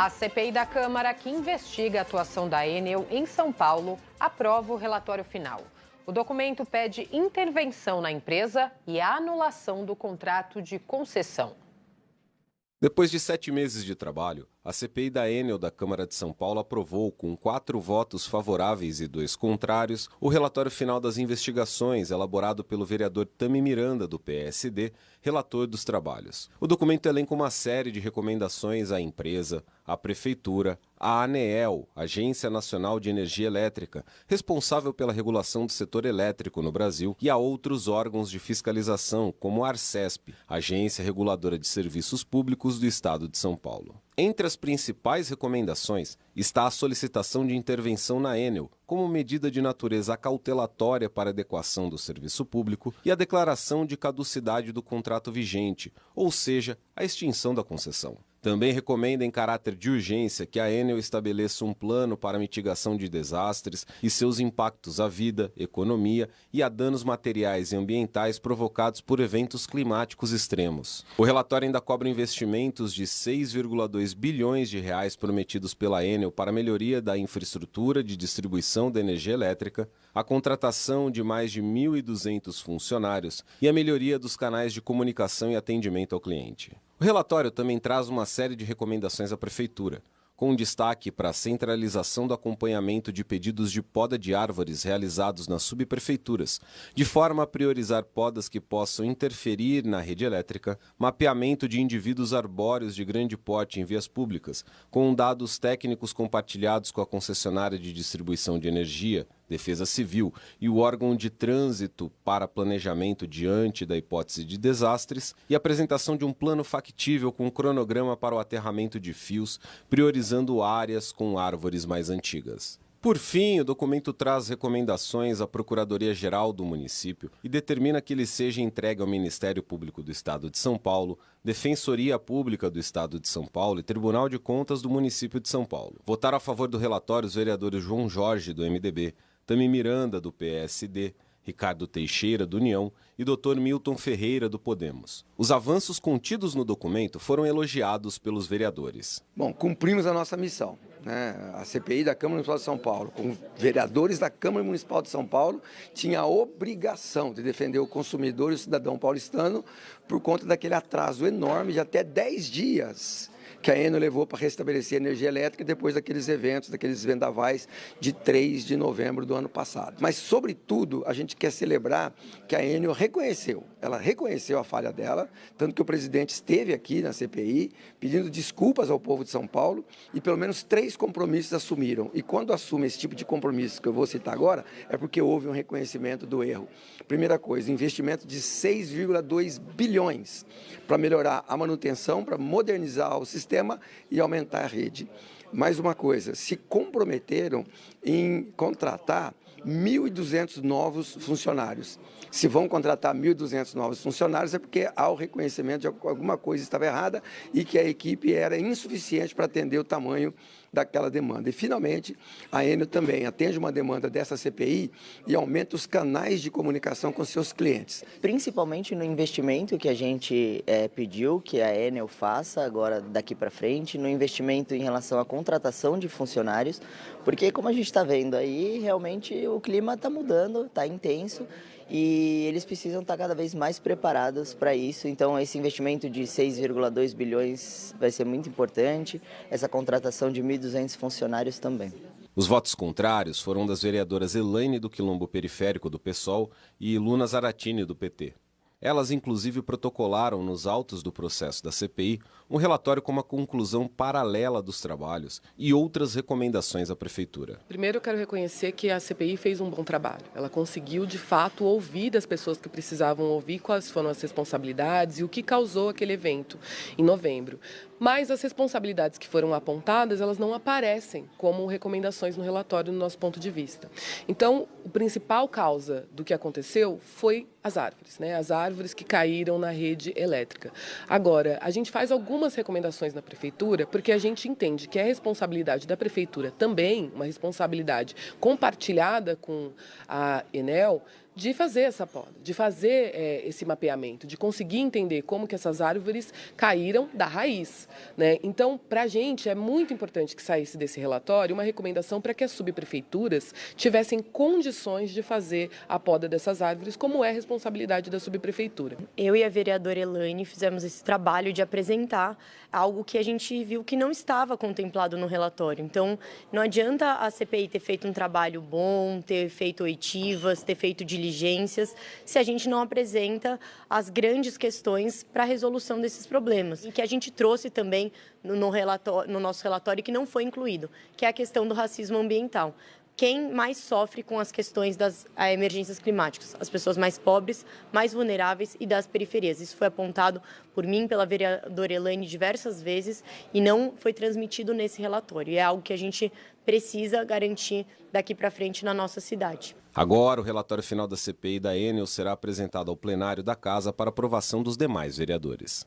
A CPI da Câmara, que investiga a atuação da Enel em São Paulo, aprova o relatório final. O documento pede intervenção na empresa e a anulação do contrato de concessão. Depois de 7 meses de trabalho, a CPI da Enel da Câmara de São Paulo aprovou, com 4 votos favoráveis e 2 contrários, o relatório final das investigações elaborado pelo vereador Tami Miranda, do PSD, relator dos trabalhos. O documento elenca uma série de recomendações à empresa, à Prefeitura, à ANEEL, Agência Nacional de Energia Elétrica, responsável pela regulação do setor elétrico no Brasil, e a outros órgãos de fiscalização, como a Arcesp, Agência Reguladora de Serviços Públicos do Estado de São Paulo. Entre as principais recomendações está a solicitação de intervenção na Enel, como medida de natureza acautelatória para adequação do serviço público, e a declaração de caducidade do contrato vigente, ou seja, a extinção da concessão. Também recomenda em caráter de urgência que a Enel estabeleça um plano para a mitigação de desastres e seus impactos à vida, economia e a danos materiais e ambientais provocados por eventos climáticos extremos. O relatório ainda cobra investimentos de 6,2 bilhões de reais prometidos pela Enel para a melhoria da infraestrutura de distribuição da energia elétrica, a contratação de mais de 1.200 funcionários e a melhoria dos canais de comunicação e atendimento ao cliente. O relatório também traz uma série de recomendações à Prefeitura, com destaque para a centralização do acompanhamento de pedidos de poda de árvores realizados nas subprefeituras, de forma a priorizar podas que possam interferir na rede elétrica, mapeamento de indivíduos arbóreos de grande porte em vias públicas, com dados técnicos compartilhados com a concessionária de distribuição de energia, Defesa Civil e o órgão de trânsito para planejamento diante da hipótese de desastres, e apresentação de um plano factível com cronograma para o aterramento de fios, priorizando áreas com árvores mais antigas. Por fim, o documento traz recomendações à Procuradoria-Geral do município e determina que ele seja entregue ao Ministério Público do Estado de São Paulo, Defensoria Pública do Estado de São Paulo e Tribunal de Contas do município de São Paulo. Votaram a favor do relatório os vereadores João Jorge, do MDB, Tami Miranda, do PSD, Ricardo Teixeira, do União, e Dr. Milton Ferreira, do Podemos. Os avanços contidos no documento foram elogiados pelos vereadores. Bom, cumprimos a nossa missão, né? A CPI da Câmara Municipal de São Paulo, com vereadores da Câmara Municipal de São Paulo, tinha a obrigação de defender o consumidor e o cidadão paulistano por conta daquele atraso enorme de até 10 dias que a Enel levou para restabelecer a energia elétrica depois daqueles eventos, daqueles vendavais de 3 de novembro do ano passado. Mas, sobretudo, a gente quer celebrar que a Enel reconheceu a falha dela, tanto que o presidente esteve aqui na CPI pedindo desculpas ao povo de São Paulo e pelo menos 3 compromissos assumiram. E quando assume esse tipo de compromisso que eu vou citar agora, é porque houve um reconhecimento do erro. Primeira coisa, investimento de 6,2 bilhões para melhorar a manutenção, para modernizar o sistema e aumentar a rede. Mais uma coisa, se comprometeram em contratar 1.200 novos funcionários. Se vão contratar 1.200 novos funcionários é porque há o reconhecimento de que alguma coisa estava errada e que a equipe era insuficiente para atender o tamanho daquela demanda. E, finalmente, a Enel também atende uma demanda dessa CPI e aumenta os canais de comunicação com seus clientes. Principalmente no investimento que a gente pediu que a Enel faça agora daqui para frente, no investimento em relação à contratação de funcionários, porque como a gente está vendo aí, realmente o clima está mudando, está intenso, e eles precisam estar cada vez mais preparados para isso. Então, esse investimento de 6,2 bilhões vai ser muito importante, essa contratação de 1.200 funcionários também. Os votos contrários foram das vereadoras Elaine do Quilombo Periférico, do PSOL, e Luna Zaratini, do PT. Elas, inclusive, protocolaram nos autos do processo da CPI um relatório com uma conclusão paralela dos trabalhos e outras recomendações à Prefeitura. Primeiro, eu quero reconhecer que a CPI fez um bom trabalho. Ela conseguiu, de fato, ouvir das pessoas que precisavam ouvir quais foram as responsabilidades e o que causou aquele evento em novembro. Mas as responsabilidades que foram apontadas, elas não aparecem como recomendações no relatório, no nosso ponto de vista. Então, a principal causa do que aconteceu foi as árvores, né? As árvores que caíram na rede elétrica. Agora, a gente faz algumas recomendações na Prefeitura, porque a gente entende que é responsabilidade da Prefeitura também, uma responsabilidade compartilhada com a Enel, de fazer essa poda, de fazer esse mapeamento, de conseguir entender como que essas árvores caíram da raiz, né? Então, para a gente é muito importante que saísse desse relatório uma recomendação para que as subprefeituras tivessem condições de fazer a poda dessas árvores, como é responsabilidade da subprefeitura. Eu e a vereadora Elaine fizemos esse trabalho de apresentar algo que a gente viu que não estava contemplado no relatório. Então, não adianta a CPI ter feito um trabalho bom, ter feito oitivas, ter feito diligências, se a gente não apresenta as grandes questões para a resolução desses problemas. E que a gente trouxe também no nosso relatório que não foi incluído, que é a questão do racismo ambiental. Quem mais sofre com as questões das emergências climáticas? As pessoas mais pobres, mais vulneráveis e das periferias. Isso foi apontado por mim, pela vereadora Elaine, diversas vezes e não foi transmitido nesse relatório. E é algo que a gente precisa garantir daqui para frente na nossa cidade. Agora, o relatório final da CPI da Enel será apresentado ao plenário da Casa para aprovação dos demais vereadores.